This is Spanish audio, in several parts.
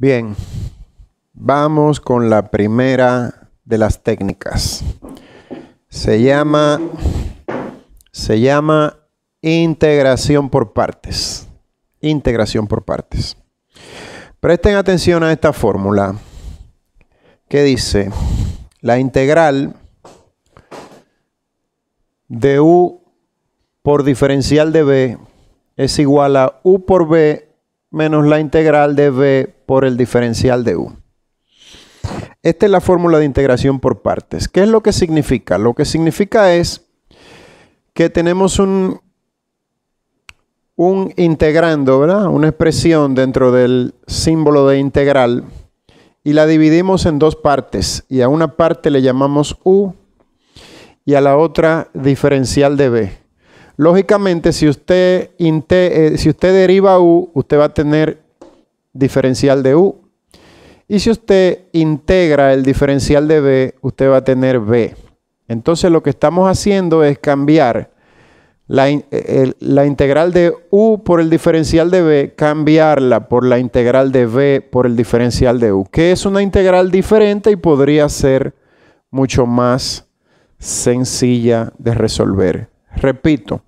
Bien, vamos con la primera de las técnicas. Se llama integración por partes. Integración por partes. Presten atención a esta fórmula que dice: la integral de u por diferencial de b es igual a u por b menos la integral de b por el diferencial de u. Esta es la fórmula de integración por partes. ¿Qué es lo que significa? Lo que significa es que tenemos un integrando, ¿verdad? Una expresión dentro del símbolo de integral y la dividimos en dos partes, y a una parte le llamamos u y a la otra diferencial de b. Lógicamente, si usted deriva u, usted va a tener diferencial de u. Y si usted integra el diferencial de b, usted va a tener b. Entonces lo que estamos haciendo es cambiar la integral de u por el diferencial de b, cambiarla por la integral de b por el diferencial de u, que es una integral diferente y podría ser mucho más sencilla de resolver. Repito,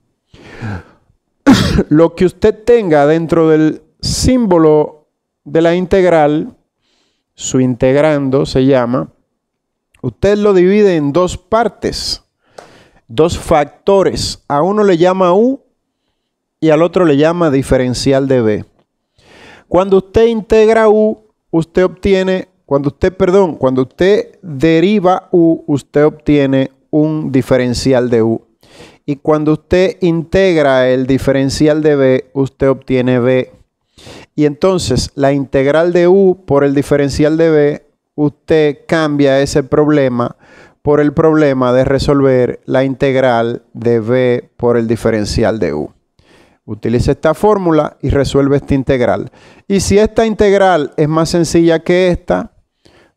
lo que usted tenga dentro del símbolo de la integral, su integrando se llama, usted lo divide en dos partes, dos factores. A uno le llama u y al otro le llama diferencial de b. Cuando usted integra u, usted obtiene, cuando usted deriva u, usted obtiene un diferencial de u. Y cuando usted integra el diferencial de b, usted obtiene b. Y entonces la integral de u por el diferencial de b, usted cambia ese problema por el problema de resolver la integral de b por el diferencial de u. Utiliza esta fórmula y resuelve esta integral. Y si esta integral es más sencilla que esta,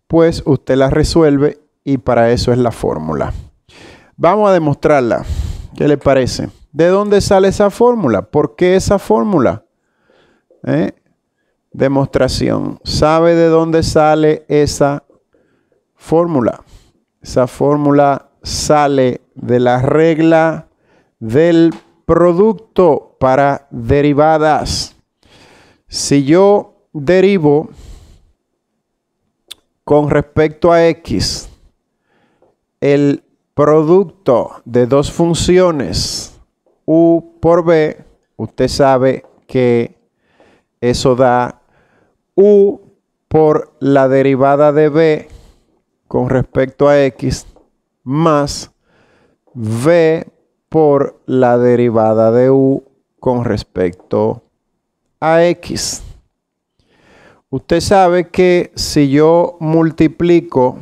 pues usted la resuelve, y para eso es la fórmula. Vamos a demostrarla. ¿Qué le parece? ¿De dónde sale esa fórmula? ¿Por qué esa fórmula? Demostración. ¿Sabe de dónde sale esa fórmula? Esa fórmula sale de la regla del producto para derivadas. Si yo derivo con respecto a x el producto de dos funciones u por b, usted sabe que eso da u por la derivada de b con respecto a x más v por la derivada de u con respecto a x. Usted sabe que si yo multiplico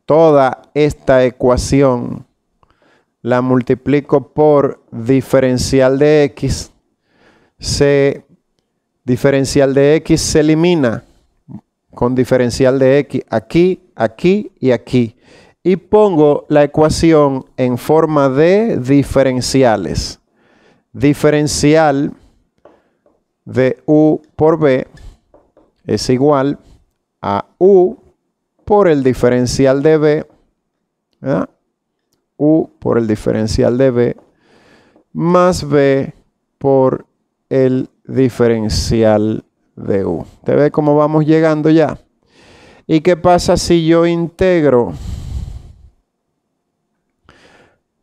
toda esta ecuación, la multiplico por diferencial de x, diferencial de x se elimina con diferencial de x aquí, aquí y aquí. Y pongo la ecuación en forma de diferenciales. Diferencial de u por b es igual a u por el diferencial de b, ¿verdad? U por el diferencial de b más b por el diferencial de u. ¿Te ve cómo vamos llegando ya? ¿Y qué pasa si yo integro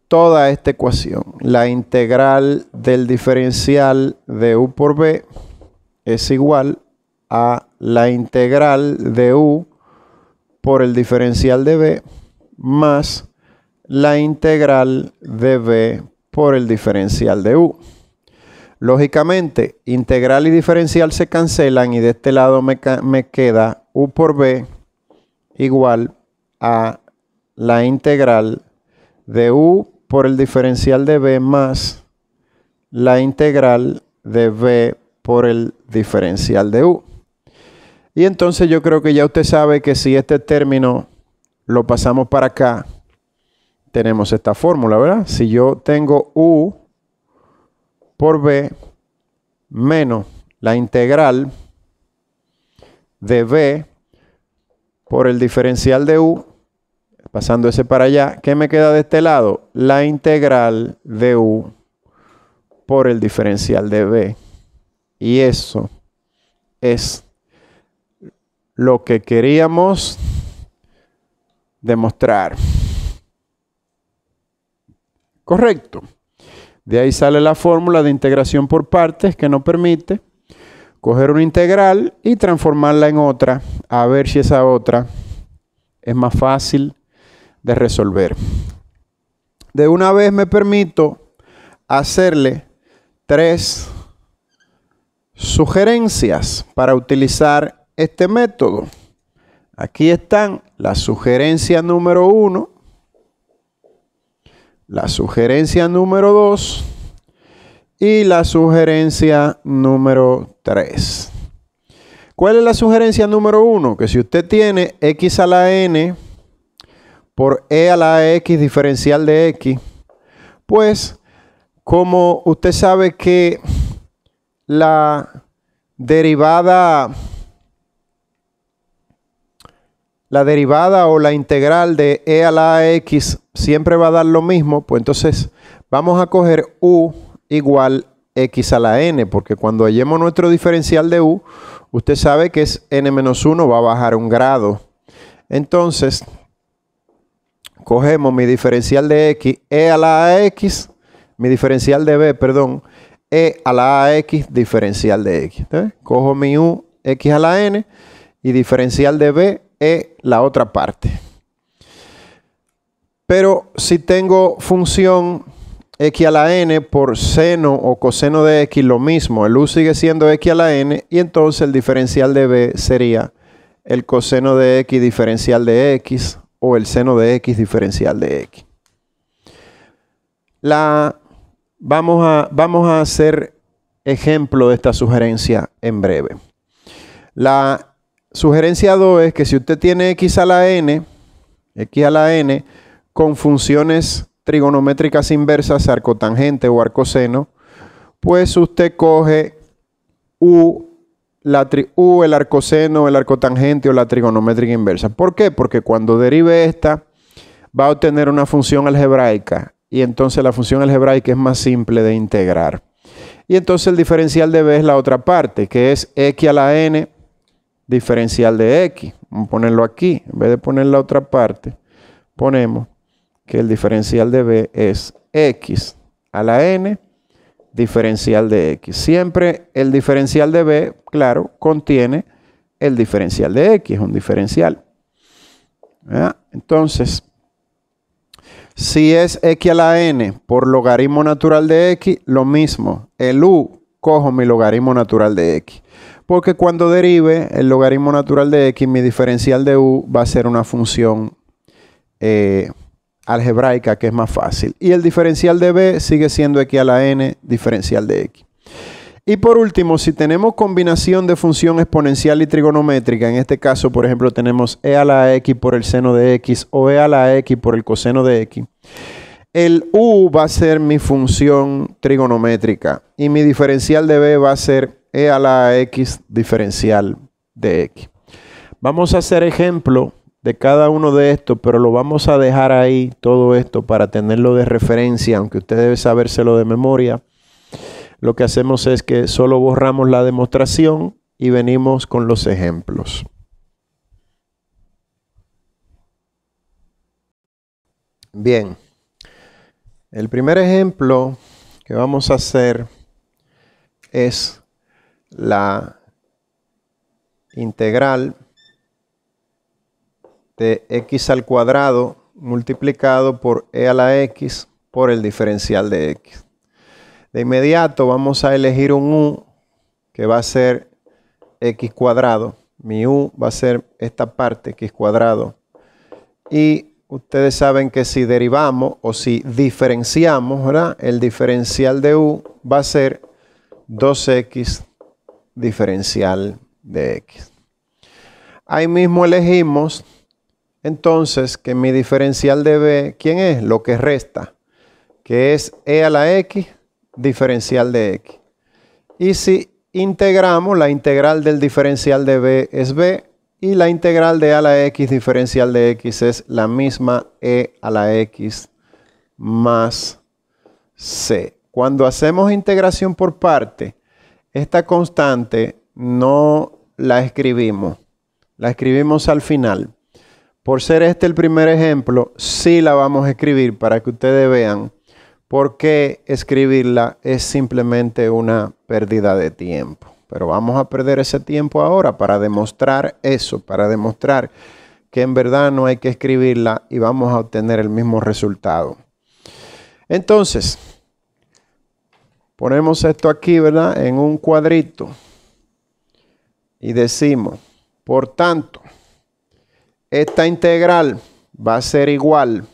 toda esta ecuación? La integral del diferencial de u por b es igual a la integral de u por el diferencial de b más la integral de b por el diferencial de u. Lógicamente, integral y diferencial se cancelan y de este lado me queda u por b igual a la integral de u por el diferencial de b más la integral de b por el diferencial de u. Y entonces yo creo que ya usted sabe que si este término lo pasamos para acá, tenemos esta fórmula, ¿verdad? Si yo tengo u por b menos la integral de b por el diferencial de u, pasando ese para allá. ¿Qué me queda de este lado? La integral de u por el diferencial de b. Y eso es lo que queríamos demostrar. Correcto. De ahí sale la fórmula de integración por partes que nos permite coger una integral y transformarla en otra, a ver si esa otra es más fácil de resolver. De una vez me permito hacerle 3 sugerencias para utilizar este método. Aquí están la sugerencia número 1, la sugerencia número 2 y la sugerencia número 3. ¿Cuál es la sugerencia número 1? Que si usted tiene x a la n por e a la x diferencial de x, pues como usted sabe que la derivada o la integral de e a la x siempre va a dar lo mismo, pues entonces vamos a coger u igual x a la n, porque cuando hallemos nuestro diferencial de u, usted sabe que es n-1, va a bajar 1 grado. Entonces, cogemos mi diferencial de x, e a la x, mi diferencial de b, perdón, e a la x diferencial de x. ¿Ves? Cojo mi u, x a la n, y diferencial de b, e la otra parte. Pero si tengo función x a la n por seno o coseno de x, lo mismo. El u sigue siendo x a la n, y entonces el diferencial de b sería el coseno de x diferencial de x, o el seno de x diferencial de x. Vamos a hacer ejemplo de esta sugerencia en breve. La sugerencia 2 es que si usted tiene x a la n con funciones trigonométricas inversas, arcotangente o arcoseno, pues usted coge el arcoseno, el arcotangente o la trigonométrica inversa. ¿Por qué? Porque cuando derive esta, va a obtener una función algebraica, y entonces la función algebraica es más simple de integrar. Y entonces el diferencial de b es la otra parte, que es x a la n diferencial de x. Vamos a ponerlo aquí. En vez de poner la otra parte, ponemos que el diferencial de b es x a la n diferencial de x. Siempre el diferencial de b, claro, contiene el diferencial de x, es un diferencial. ¿Verdad? Entonces, si es x a la n por logaritmo natural de x, lo mismo. El u, cojo mi logaritmo natural de x. Porque cuando derive el logaritmo natural de x, mi diferencial de u va a ser una función algebraica, que es más fácil. Y el diferencial de b sigue siendo x a la n diferencial de x. Y por último, si tenemos combinación de función exponencial y trigonométrica, en este caso, por ejemplo, tenemos e a la x por el seno de x o e a la x por el coseno de x, el u va a ser mi función trigonométrica y mi diferencial de b va a ser e a la x diferencial de x. Vamos a hacer ejemplo de cada uno de estos, pero lo vamos a dejar ahí todo esto para tenerlo de referencia, aunque usted debe sabérselo de memoria. Lo que hacemos es que solo borramos la demostración y venimos con los ejemplos. Bien, el primer ejemplo que vamos a hacer es la integral de x al cuadrado multiplicado por e a la x por el diferencial de x. De inmediato vamos a elegir un u que va a ser x cuadrado. Mi u va a ser esta parte, x cuadrado. Y ustedes saben que si derivamos o si diferenciamos, ¿verdad? El diferencial de u va a ser 2x diferencial de x. Ahí mismo elegimos entonces que mi diferencial de b, ¿quién es? Lo que resta, que es e a la x diferencial de x. Y si integramos, la integral del diferencial de b es b y la integral de a a la x diferencial de x es la misma e a la x más c. Cuando hacemos integración por parte, esta constante no la escribimos al final. Por ser este el primer ejemplo, sí la vamos a escribir para que ustedes vean por qué escribirla es simplemente una pérdida de tiempo. Pero vamos a perder ese tiempo ahora para demostrar eso, para demostrar que en verdad no hay que escribirla y vamos a obtener el mismo resultado. Entonces, ponemos esto aquí, ¿verdad? En un cuadrito y decimos, por tanto, esta integral va a ser igual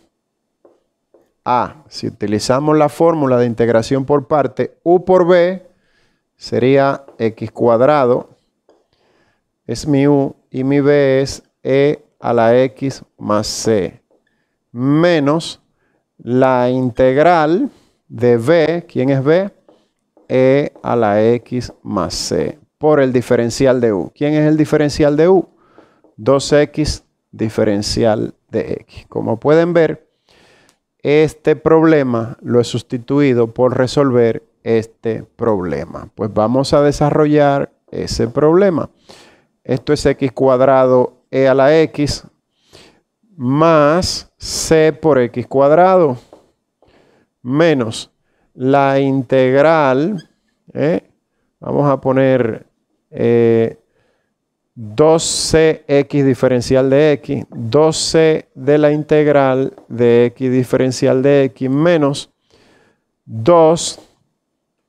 a, si utilizamos la fórmula de integración por parte, u por b sería x cuadrado, es mi u, y mi b es e a la x más c, menos la integral de b, ¿quién es b? E a la x más c, por el diferencial de u. ¿Quién es el diferencial de u? 2x diferencial de x. Como pueden ver, este problema lo he sustituido por resolver este problema. Pues vamos a desarrollar ese problema. Esto es x cuadrado e a la x más c por x cuadrado menos la integral, vamos a poner 2cx diferencial de x, 2c de la integral de x diferencial de x menos 2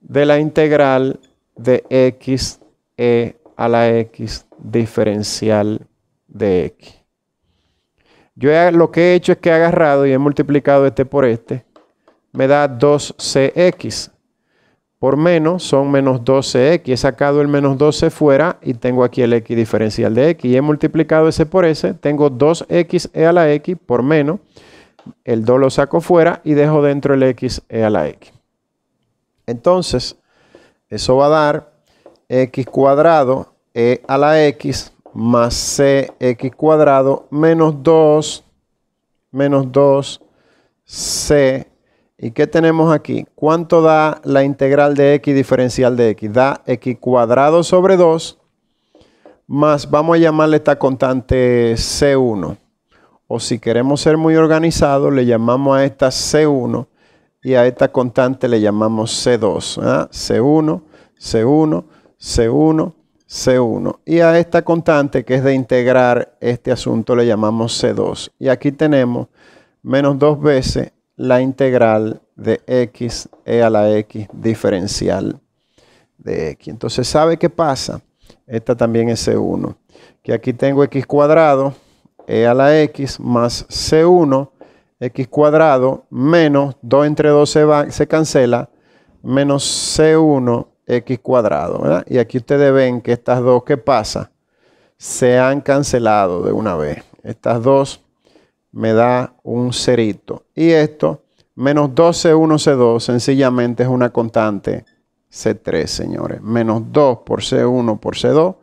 de la integral de x e a la x diferencial de x. Yo lo que he hecho es que he agarrado y he multiplicado este por este. Me da 2cx. Por menos son menos 12x. He sacado el menos 12 fuera y tengo aquí el x diferencial de x. Y he multiplicado ese por ese. Tengo 2x e a la x por menos. El 2 lo saco fuera y dejo dentro el x e a la x. Entonces, eso va a dar x cuadrado e a la x más cx cuadrado menos 2c. ¿Y qué tenemos aquí? ¿Cuánto da la integral de x diferencial de x? Da x cuadrado sobre 2 más, vamos a llamarle esta constante C1. O si queremos ser muy organizados, le llamamos a esta C1 y a esta constante le llamamos C2. ¿Verdad? C1, C1, C1, C1. Y a esta constante que es de integrar este asunto le llamamos C2. Y aquí tenemos menos 2 veces la integral de x e a la x diferencial de x. Entonces, ¿sabe qué pasa? Esta también es C1. Que aquí tengo x cuadrado e a la x más C1 x cuadrado menos 2 entre 2 se cancela menos C1 x cuadrado. ¿Verdad? Y aquí ustedes ven que estas dos, ¿qué pasa? Se han cancelado de una vez. Estas dos me da un cerito. Y esto, menos 2C1C2, sencillamente es una constante C3, señores. Menos 2 por C1 por C2.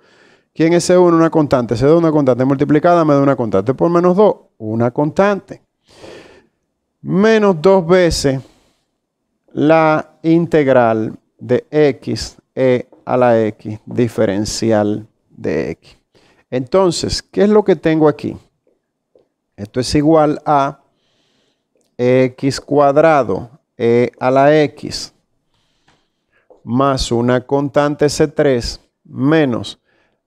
¿Quién es C1? Una constante. C2 una constante multiplicada me da una constante por menos 2. Una constante. Menos 2 veces la integral de x e a la x diferencial de x. Entonces, ¿qué es lo que tengo aquí? Esto es igual a x cuadrado e a la x más una constante C3 menos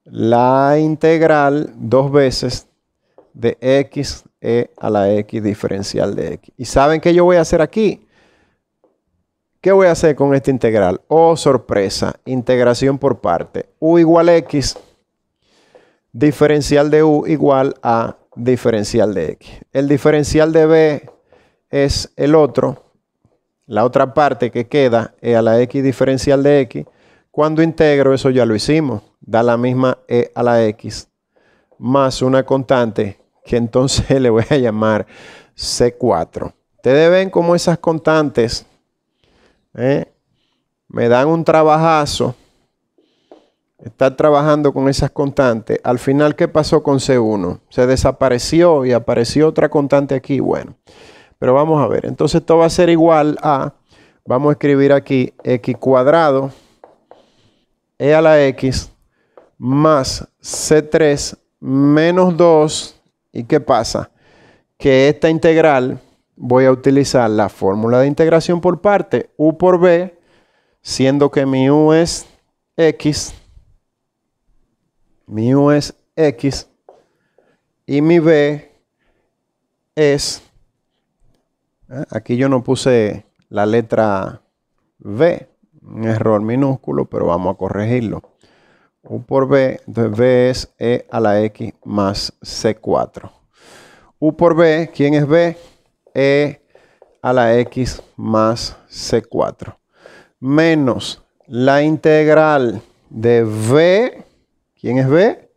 la integral 2 veces de x e a la x diferencial de x. ¿Y saben qué yo voy a hacer aquí? ¿Qué voy a hacer con esta integral? Oh, sorpresa, integración por parte. U igual a x, diferencial de u igual a diferencial de x. El diferencial de b es el otro, la otra parte que queda e a la x diferencial de x. Cuando integro, eso ya lo hicimos, da la misma e a la x más una constante que entonces le voy a llamar C4. Ustedes ven cómo esas constantes me dan un trabajazo estar trabajando con esas constantes, al final, ¿qué pasó con C1? Se desapareció y apareció otra constante aquí. Bueno, pero vamos a ver. Entonces esto va a ser igual a, vamos a escribir aquí, x cuadrado e a la x más C3 menos 2. ¿Y qué pasa? Que esta integral voy a utilizar la fórmula de integración por parte, u por b, siendo que mi u es x, y mi b es, aquí yo no puse la letra v, un error minúsculo, pero vamos a corregirlo. U por b, entonces b es e a la x más c4. U por b, ¿quién es b? E a la x más c4. Menos la integral de v, ¿quién es b?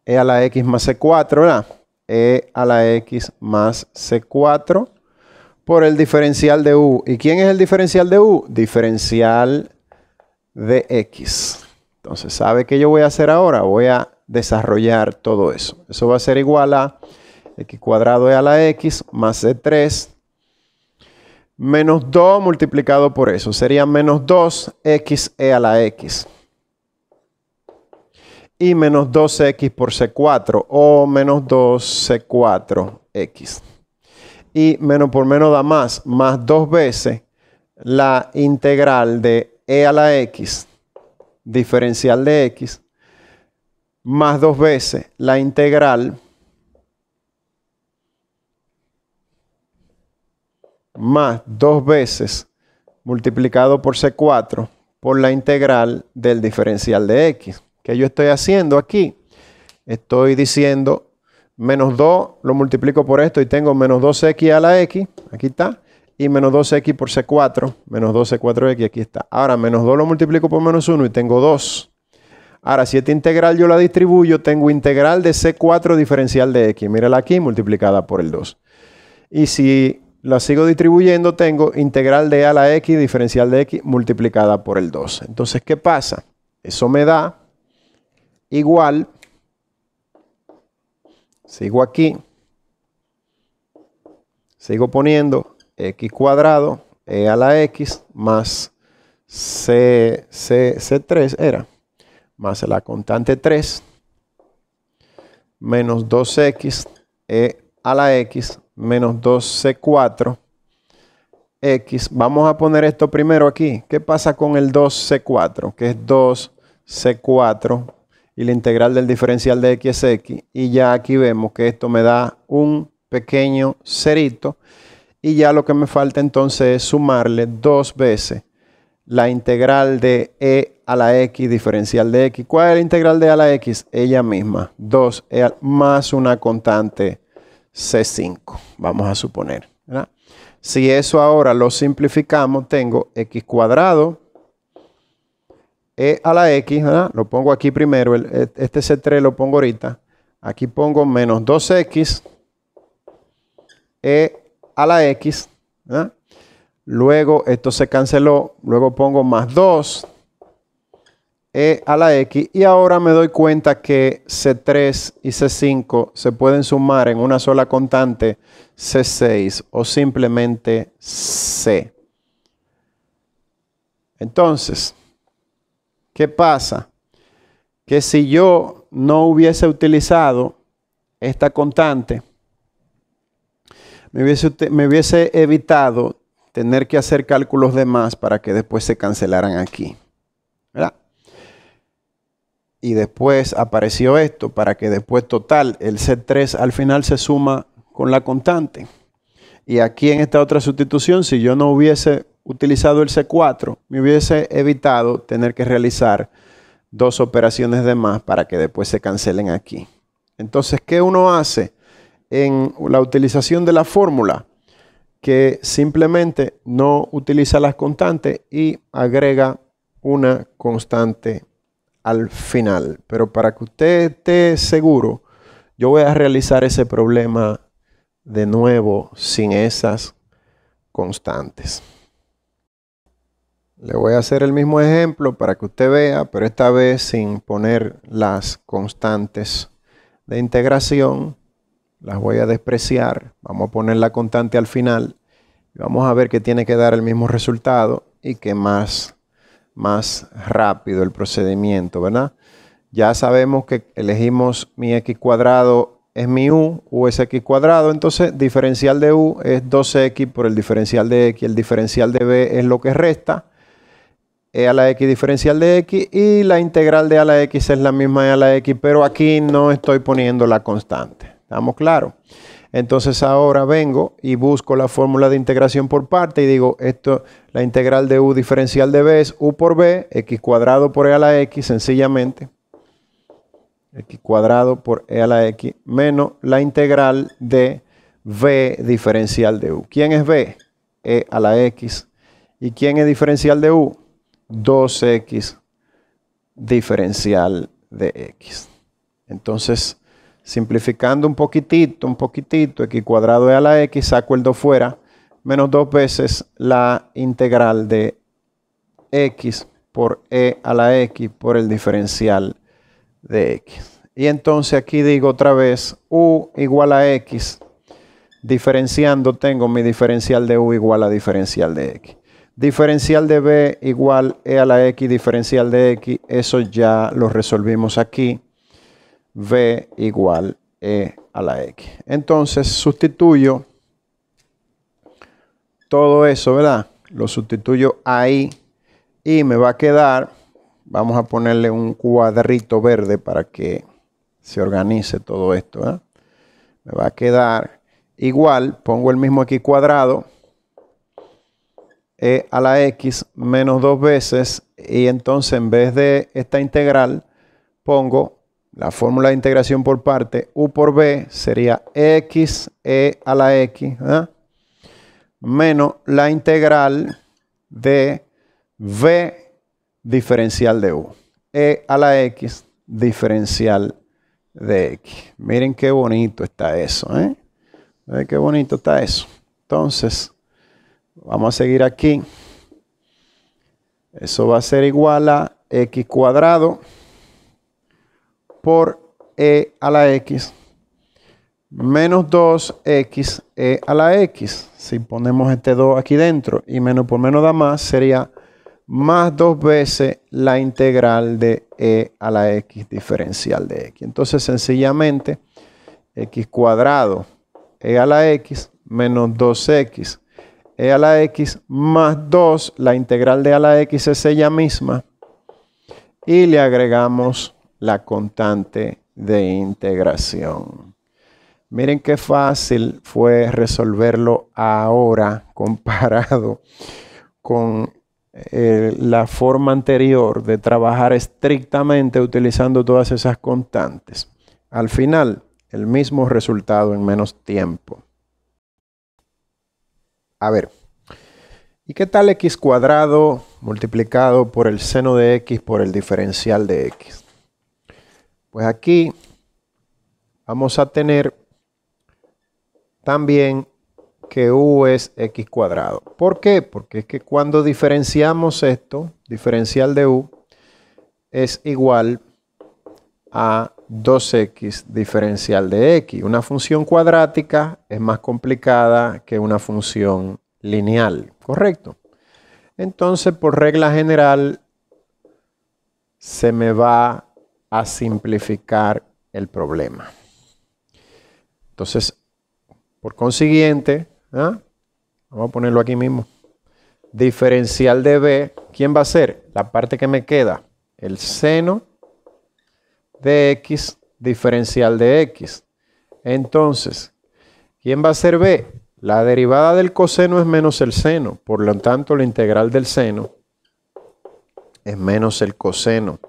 E a la x más c4, ¿verdad? E a la x más c4 por el diferencial de u. ¿Y quién es el diferencial de u? Diferencial de x. Entonces, ¿sabe qué yo voy a hacer ahora? Voy a desarrollar todo eso. Eso va a ser igual a x cuadrado e a la x más c3 menos 2 multiplicado por eso. Sería menos 2x e a la x. Y menos 2x por c4 o menos 2c4x. Y menos por menos da más 2 veces la integral de e a la x, diferencial de x, más 2 veces la integral más 2 veces multiplicado por c4 por la integral del diferencial de x. ¿Qué yo estoy haciendo aquí? Estoy diciendo menos 2 lo multiplico por esto y tengo menos 2x a la x, aquí está, y menos 2x por c4, menos 2c4x, aquí está. Ahora menos 2 lo multiplico por menos 1 y tengo 2. Ahora si esta integral yo la distribuyo, tengo integral de c4 diferencial de x, mírala aquí, multiplicada por el 2. Y si la sigo distribuyendo, tengo integral de a la x diferencial de x multiplicada por el 2. Entonces, ¿qué pasa? Eso me da igual, sigo aquí, sigo poniendo x cuadrado e a la x más c3 era, más la constante 3, menos 2x e a la x menos 2c4 x. Vamos a poner esto primero aquí. ¿Qué pasa con el 2c4? Que es 2c4 y la integral del diferencial de x es x. Y ya aquí vemos que esto me da un pequeño cerito. Y ya lo que me falta entonces es sumarle 2 veces la integral de e a la x diferencial de x. ¿Cuál es la integral de e a la x? Ella misma. 2e más una constante C5, vamos a suponer, ¿verdad? Si eso ahora lo simplificamos, tengo x cuadrado e a la x, ¿verdad? Lo pongo aquí primero, este C3 lo pongo ahorita. Aquí pongo menos 2x e a la x, ¿verdad? Luego esto se canceló, luego pongo más 2 e a la x y ahora me doy cuenta que C3 y C5 se pueden sumar en una sola constante C6 o simplemente C. Entonces, ¿qué pasa? Que si yo no hubiese utilizado esta constante, me hubiese evitado tener que hacer cálculos de más para que después se cancelaran aquí, ¿verdad? Y después apareció esto para que después total el C3 al final se suma con la constante. Y aquí en esta otra sustitución, si yo no hubiese utilizado el C4, me hubiese evitado tener que realizar 2 operaciones de más para que después se cancelen aquí. Entonces, ¿qué uno hace en la utilización de la fórmula? Que simplemente no utiliza las constantes y agrega una constante al final. Pero para que usted esté seguro, yo voy a realizar ese problema de nuevo sin esas constantes. Le voy a hacer el mismo ejemplo para que usted vea, pero esta vez sin poner las constantes de integración. Las voy a despreciar. Vamos a poner la constante al final. Y vamos a ver que tiene que dar el mismo resultado y que más rápido el procedimiento, ¿verdad? Ya sabemos que elegimos mi x cuadrado es mi u es x cuadrado. Entonces, diferencial de u es 2x por el diferencial de x. El diferencial de b es lo que resta. E a la x diferencial de x y la integral de a la x es la misma de a la x, pero aquí no estoy poniendo la constante. ¿Estamos claros? Entonces ahora vengo y busco la fórmula de integración por parte y digo, la integral de u diferencial de b es u por b, x cuadrado por e a la x, sencillamente. X cuadrado por e a la x menos la integral de v diferencial de u. ¿Quién es b? E a la x. ¿Y quién es diferencial de u? 2x diferencial de x. Entonces, simplificando un poquitito, x cuadrado e a la x, saco el 2 fuera, menos 2 veces la integral de x por e a la x por el diferencial de x. Y entonces aquí digo otra vez, u igual a x, diferenciando tengo mi diferencial de u igual a diferencial de x. Diferencial de b igual e a la x diferencial de x, eso ya lo resolvimos aquí. V igual e a la x. Entonces sustituyo todo eso, ¿verdad? Lo sustituyo ahí y me va a quedar, vamos a ponerle un cuadrito verde para que se organice todo esto, ¿verdad? Me va a quedar igual, pongo el mismo x cuadrado, e a la x menos 2 veces, y entonces en vez de esta integral pongo la fórmula de integración por parte, u por b sería x e a la x, ¿verdad? Menos la integral de v diferencial de u. E a la x diferencial de x. Miren qué bonito está eso, ¿eh? Miren qué bonito está eso. Entonces, vamos a seguir aquí. Eso va a ser igual a x cuadrado por e a la x menos 2x e a la x. Si ponemos este 2 aquí dentro y menos por menos da más, sería más 2 veces la integral de e a la x diferencial de x. Entonces sencillamente x cuadrado e a la x menos 2x e a la x más 2, la integral de a la x es ella misma, y le agregamos la constante de integración. Miren qué fácil fue resolverlo ahora comparado con la forma anterior de trabajar estrictamente utilizando todas esas constantes. Al final, el mismo resultado en menos tiempo. A ver, ¿y qué tal x cuadrado multiplicado por el seno de x por el diferencial de x? Pues aquí vamos a tener también que u es x cuadrado. ¿Por qué? Porque es que cuando diferenciamos esto, diferencial de u es igual a 2x diferencial de x. Una función cuadrática es más complicada que una función lineal, ¿correcto? Entonces, por regla general, se me va a simplificar el problema. Entonces, por consiguiente, vamos a ponerlo aquí mismo. Diferencial de b, ¿quién va a ser? La parte que me queda, el seno de x diferencial de x. Entonces, ¿quién va a ser b? La derivada del coseno es menos el seno. Por lo tanto, la integral del seno es menos el coseno.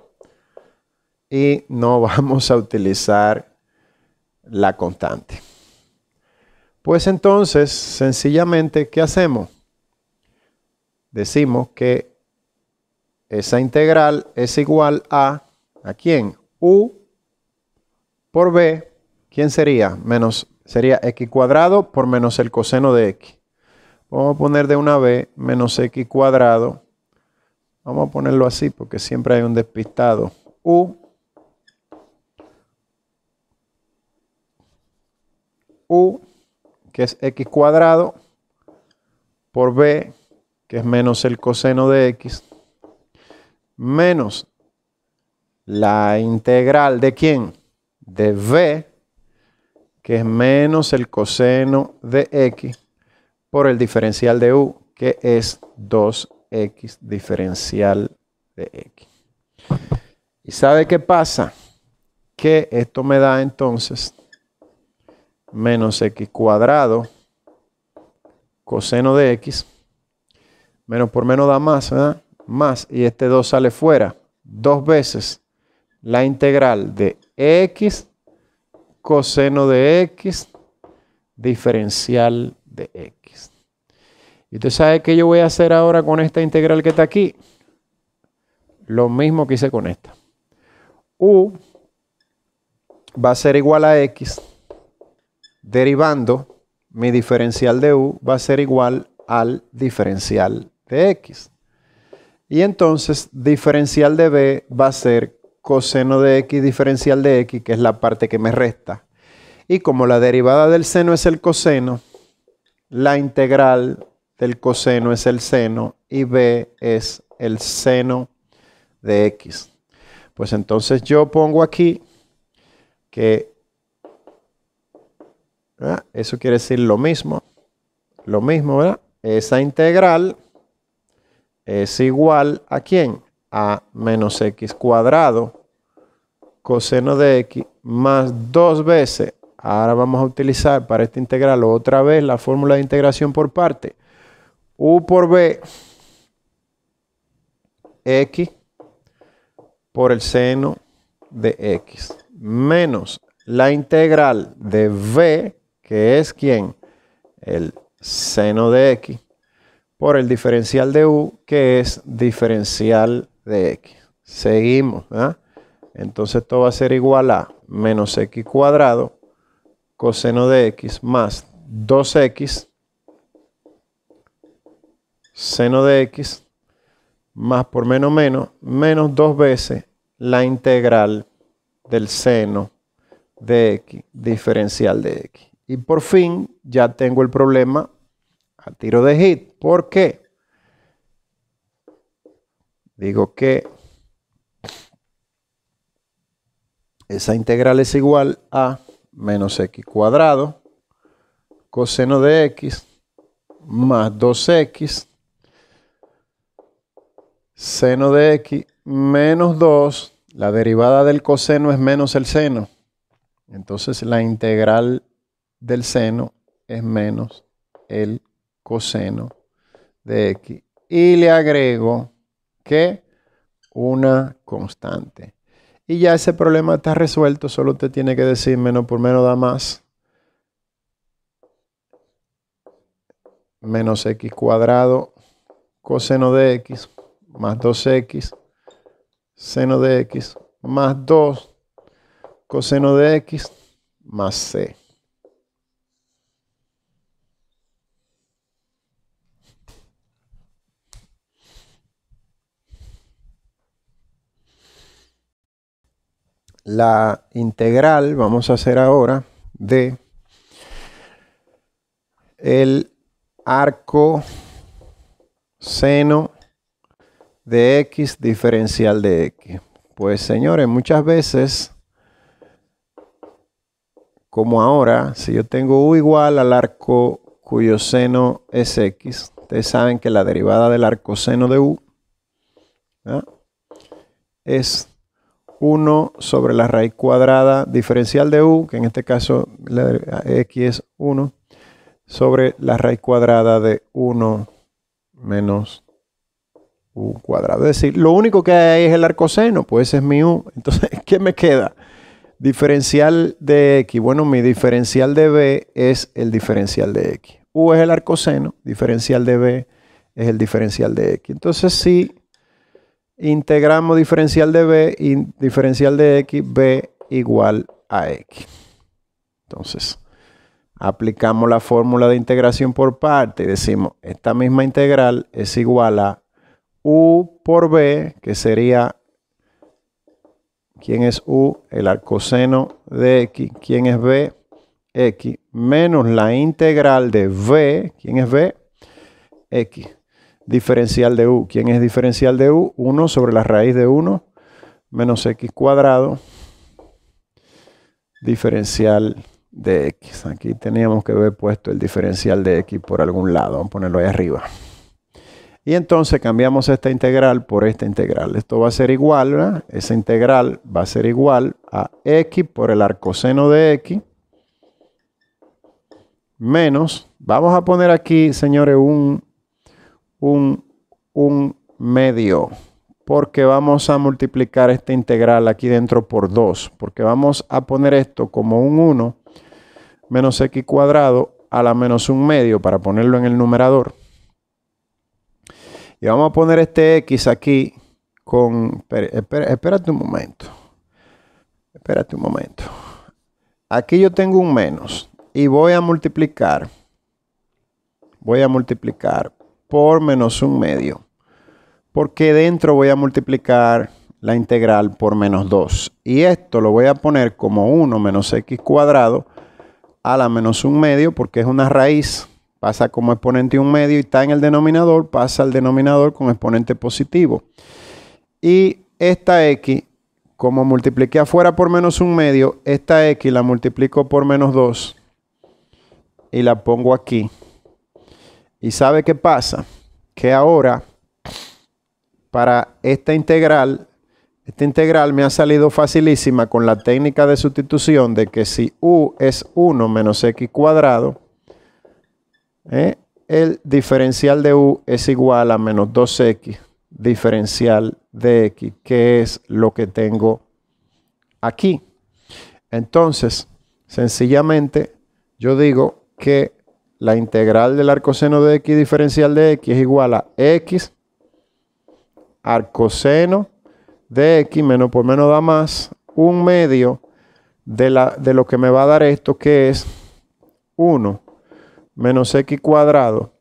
Y no vamos a utilizar la constante. Pues entonces, sencillamente, ¿qué hacemos? Decimos que esa integral es igual ¿a quién? U por b. ¿Quién sería? Sería x cuadrado por menos el coseno de x. Vamos a poner de una vez menos x cuadrado Vamos a ponerlo así porque siempre hay un despistado. U que es x cuadrado, por b, que es menos el coseno de x, menos la integral de ¿quién? De v, que es menos el coseno de x, por el diferencial de u, que es 2x diferencial de x. ¿Y sabe qué pasa? Que esto me da entonces menos x cuadrado coseno de x, menos por menos da más, ¿verdad? Más, y este 2 sale fuera, 2 veces la integral de x coseno de x diferencial de x. ¿Y usted sabe qué yo voy a hacer ahora con esta integral que está aquí? Lo mismo que hice con esta. U va a ser igual a x, derivando mi diferencial de u va a ser igual al diferencial de x. Y entonces diferencial de b va a ser coseno de x diferencial de x, que es la parte que me resta. Y como la derivada del seno es el coseno, la integral del coseno es el seno y b es el seno de x. Pues entonces yo pongo aquí que eso quiere decir lo mismo, ¿verdad? Esa integral es igual a ¿quién? A menos x cuadrado coseno de x más 2 veces. Ahora vamos a utilizar para esta integral otra vez la fórmula de integración por parte. U por b, x por el seno de x, menos la integral de v, que es ¿quién? El seno de x, por el diferencial de u, que es diferencial de x. Seguimos, ¿verdad? Entonces esto va a ser igual a menos x cuadrado coseno de x más 2x seno de x más por menos menos 2 veces la integral del seno de x diferencial de x. Y por fin ya tengo el problema a tiro de hit. ¿Por qué? Digo que esa integral es igual a menos x cuadrado coseno de x más 2x seno de x menos 2. La derivada del coseno es menos el seno. Entonces la integral del seno es menos el coseno de x. Y le agrego que una constante. Y ya ese problema está resuelto. Solo usted tiene que decir menos por menos da más. Menos x cuadrado coseno de x más 2x seno de x más 2 coseno de x más c. La integral vamos a hacer ahora de el arco seno de x diferencial de x. Pues señores, muchas veces, como ahora, si yo tengo u igual al arco cuyo seno es x, ustedes saben que la derivada del arcoseno de u, ¿verdad?, es 1 sobre la raíz cuadrada diferencial de u, que en este caso la x es 1, sobre la raíz cuadrada de 1 menos u cuadrado. Es decir, lo único que hay ahí es el arcoseno, pues ese es mi u. Entonces, ¿qué me queda? Diferencial de x. Bueno, mi diferencial de b es el diferencial de x. U es el arcoseno, diferencial de b es el diferencial de x. Entonces, si integramos diferencial de b y diferencial de x, b igual a x. Entonces, aplicamos la fórmula de integración por parte y decimos, esta misma integral es igual a u por b, que sería, ¿quién es u? El arcoseno de x. ¿Quién es b? X, menos la integral de v. ¿Quién es b? X. Diferencial de u. ¿Quién es diferencial de u? 1 sobre la raíz de 1 menos x cuadrado. Diferencial de x. Aquí teníamos que haber puesto el diferencial de x por algún lado. Vamos a ponerlo ahí arriba. Y entonces cambiamos esta integral por esta integral. Esto va a ser igual, ¿verdad? Esa integral va a ser igual a x por el arcoseno de x menos, vamos a poner aquí, señores, un medio, porque vamos a multiplicar esta integral aquí dentro por 2, porque vamos a poner esto como un 1 menos x cuadrado a la menos un medio para ponerlo en el numerador. Y vamos a poner este x aquí con... Espérate un momento. Espérate un momento. Aquí yo tengo un menos y voy a multiplicar por menos un medio. Porque dentro voy a multiplicar la integral por menos 2. Y esto lo voy a poner como 1 menos x cuadrado a la menos un medio, porque es una raíz. Pasa como exponente un medio y está en el denominador, pasa al denominador con exponente positivo. Y esta x, como multipliqué afuera por menos un medio, esta x la multiplico por menos 2 y la pongo aquí. ¿Y sabe qué pasa? Que ahora, para esta integral me ha salido facilísima con la técnica de sustitución de que si u es 1 menos x cuadrado, el diferencial de u es igual a menos 2x diferencial de x, que es lo que tengo aquí. Entonces, sencillamente, yo digo que la integral del arcoseno de x diferencial de x es igual a x arcoseno de x menos por menos da más un medio de lo que me va a dar esto, que es 1 menos x cuadrado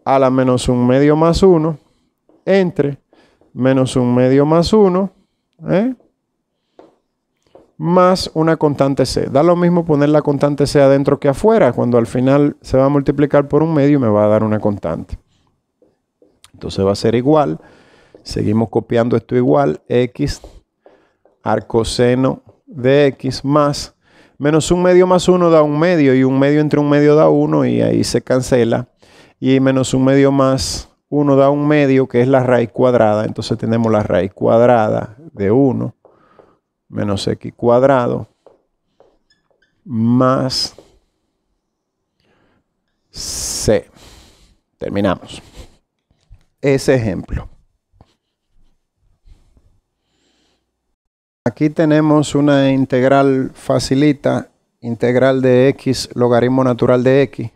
a la menos un medio más 1 entre menos un medio más 1 más una constante c. Da lo mismo poner la constante c adentro que afuera, cuando al final se va a multiplicar por un medio y me va a dar una constante. Entonces va a ser igual, seguimos copiando esto igual, x arcoseno de x más menos un medio más 1 da un medio, y un medio entre un medio da 1, y ahí se cancela. Y menos un medio más 1 da un medio, que es la raíz cuadrada. Entonces tenemos la raíz cuadrada de 1 menos x cuadrado más c. Terminamos ese ejemplo. Aquí tenemos una integral facilita, integral de x, logaritmo natural de x.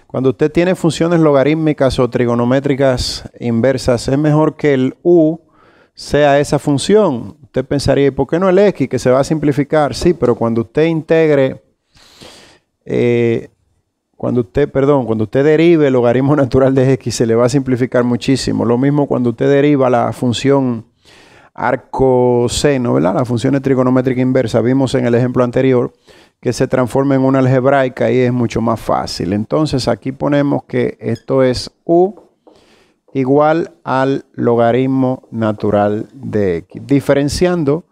Cuando usted tiene funciones logarítmicas o trigonométricas inversas, es mejor que el u sea esa función. Usted pensaría, ¿y por qué no el x, que se va a simplificar? Sí, pero cuando usted integre, cuando usted derive el logaritmo natural de x, se le va a simplificar muchísimo. Lo mismo cuando usted deriva la función arcoseno, ¿verdad? La función trigonométrica inversa, vimos en el ejemplo anterior que se transforma en una algebraica y es mucho más fácil. Entonces aquí ponemos que esto es u igual al logaritmo natural de x. Diferenciando,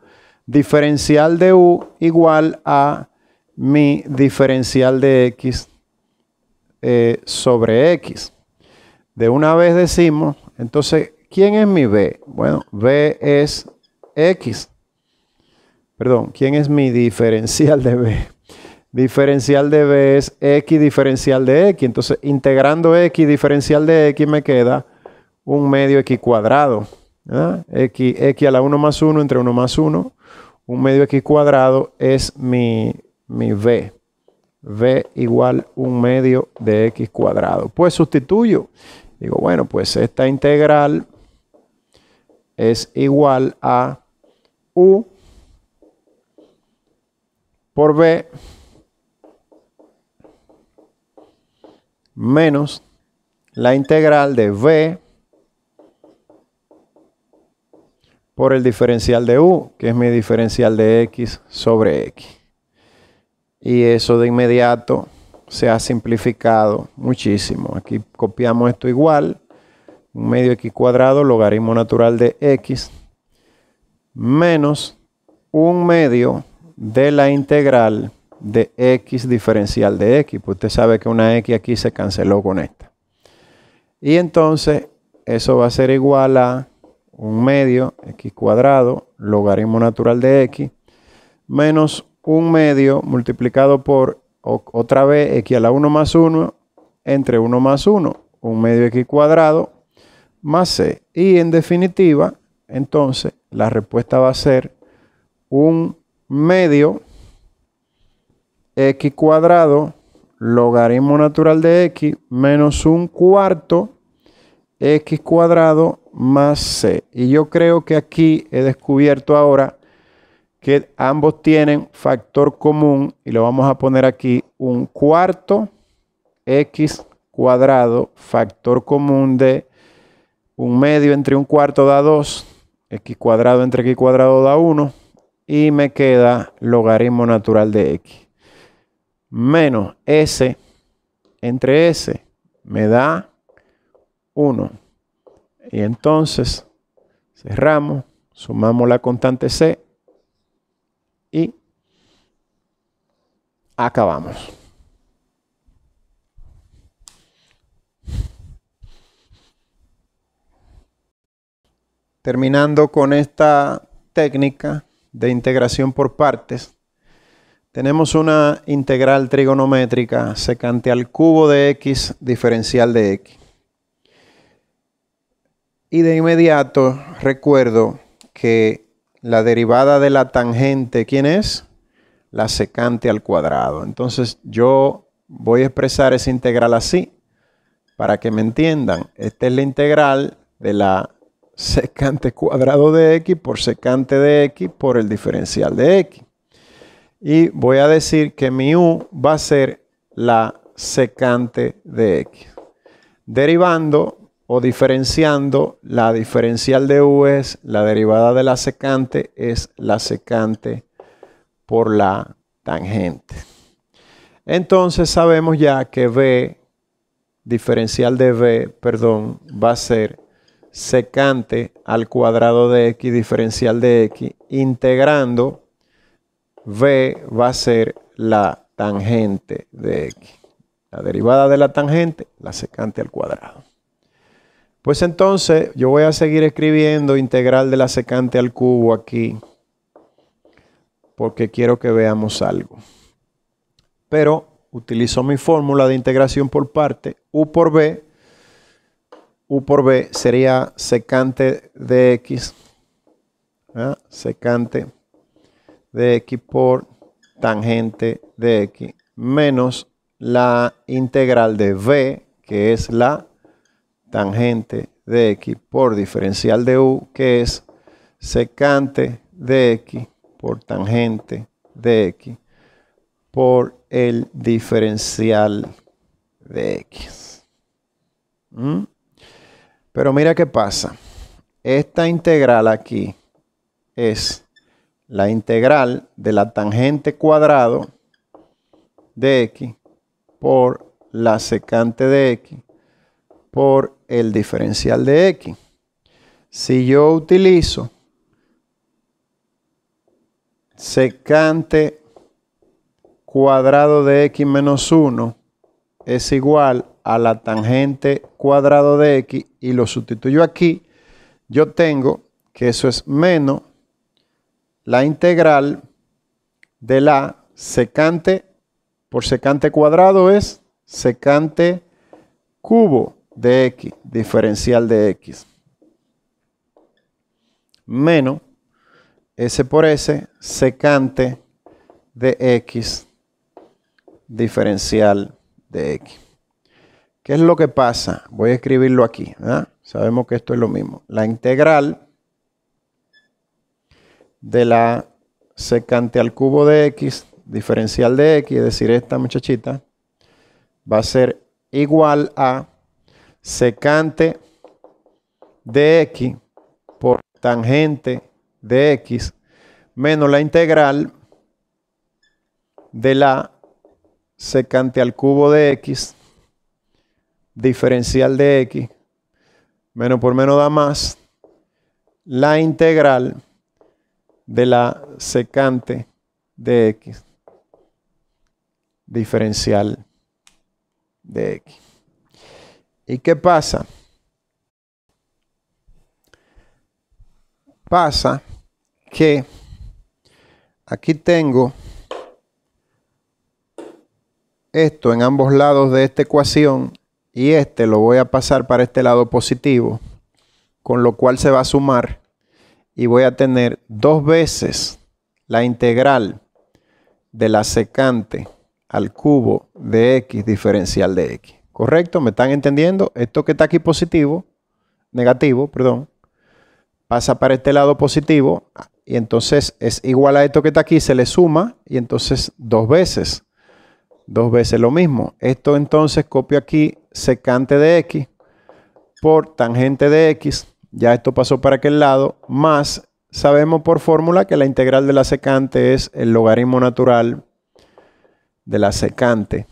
diferencial de u igual a mi diferencial de x sobre x. De una vez decimos, entonces, ¿quién es mi b? Bueno, b es x. Perdón, ¿quién es mi diferencial de b? Diferencial de b es x diferencial de x. Entonces, integrando x diferencial de x me queda un medio x cuadrado. ¿Verdad? X a la 1 más 1 entre 1 más 1. Un medio x cuadrado es mi b. b igual un medio de x cuadrado. Pues sustituyo. Digo, bueno, pues esta integral es igual a u por b menos la integral de b por el diferencial de u, que es mi diferencial de x sobre x. Y eso de inmediato se ha simplificado muchísimo. Aquí copiamos esto igual. 1 medio x cuadrado, logaritmo natural de x, menos 1 medio de la integral de x diferencial de x. Pues usted sabe que una x aquí se canceló con esta. Y entonces eso va a ser igual a 1 medio x cuadrado, logaritmo natural de x, menos 1 medio multiplicado por, otra vez, x a la 1 más 1, entre 1 más 1, 1 medio x cuadrado, más c. Y en definitiva, entonces, la respuesta va a ser 1 medio x cuadrado, logaritmo natural de x, menos 1 cuarto x cuadrado más c. Y yo creo que aquí he descubierto ahora que ambos tienen factor común y lo vamos a poner aquí, 1 cuarto x cuadrado, factor común de 1 medio entre 1 cuarto da 2, x cuadrado entre x cuadrado da 1 y me queda logaritmo natural de x. Menos s entre s me da 1. Y entonces cerramos, sumamos la constante c y acabamos. Terminando con esta técnica de integración por partes, tenemos una integral trigonométrica secante al cubo de x diferencial de x. Y de inmediato recuerdo que la derivada de la tangente, ¿quién es? La secante al cuadrado. Entonces yo voy a expresar esa integral así, para que me entiendan. Esta es la integral de la secante cuadrado de x por secante de x por el diferencial de x. Y voy a decir que mi u va a ser la secante de x. Derivando o diferenciando, la diferencial de u es la derivada de la secante, es la secante por la tangente. Entonces sabemos ya que v, diferencial de v, perdón, va a ser secante al cuadrado de x diferencial de x, integrando v va a ser la tangente de x. La derivada de la tangente, la secante al cuadrado. Pues entonces yo voy a seguir escribiendo integral de la secante al cubo aquí, porque quiero que veamos algo. Pero utilizo mi fórmula de integración por parte, u por b sería secante de x, secante de x por tangente de x, menos la integral de v, que es la tangente de x, por diferencial de u, que es secante de x por tangente de x, por el diferencial de x. Pero mira qué pasa. Esta integral aquí es la integral de la tangente cuadrado de x por la secante de x por el diferencial de x. Si yo utilizo secante cuadrado de x menos 1 es igual a la tangente cuadrado de x y lo sustituyo aquí, yo tengo que eso es menos la integral de la secante por secante cuadrado es secante cubo de x, diferencial de x, menos s por s, secante de x, diferencial de x. ¿Qué es lo que pasa? Voy a escribirlo aquí. Sabemos que esto es lo mismo. La integral de la secante al cubo de x, diferencial de x, es decir, esta muchachita, va a ser igual a secante de x por tangente de x menos la integral de la secante al cubo de x diferencial de x, menos por menos da más la integral de la secante de x diferencial de x. ¿Y qué pasa? Pasa que aquí tengo esto en ambos lados de esta ecuación y este lo voy a pasar para este lado positivo, con lo cual se va a sumar y voy a tener 2 veces la integral de la secante al cubo de x diferencial de x. ¿Correcto? ¿Me están entendiendo? Esto que está aquí negativo, pasa para este lado positivo y entonces es igual a esto que está aquí, se le suma y entonces 2 veces. 2 veces lo mismo. Esto entonces copio aquí secante de x por tangente de x. Ya esto pasó para aquel lado. Más sabemos por fórmula que la integral de la secante es el logaritmo natural de la secante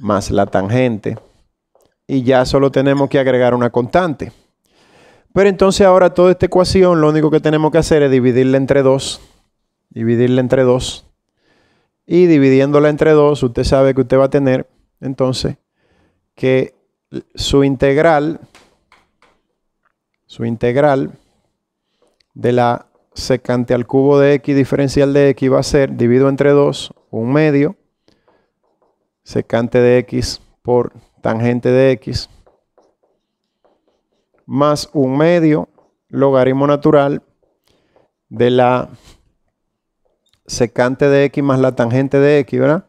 más la tangente. Y ya solo tenemos que agregar una constante. Pero entonces ahora toda esta ecuación lo único que tenemos que hacer es dividirla entre 2. Dividirla entre 2. Y dividiéndola entre 2, usted sabe que usted va a tener, entonces, que su integral de la secante al cubo de x diferencial de x va a ser, dividido entre 2, 1 medio, secante de x por tangente de x, más 1 medio, logaritmo natural de la secante de x más la tangente de x, ¿verdad?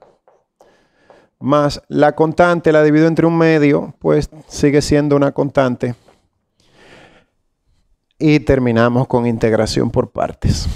Más la constante, la divido entre 1 medio, pues sigue siendo una constante. Y terminamos con integración por partes.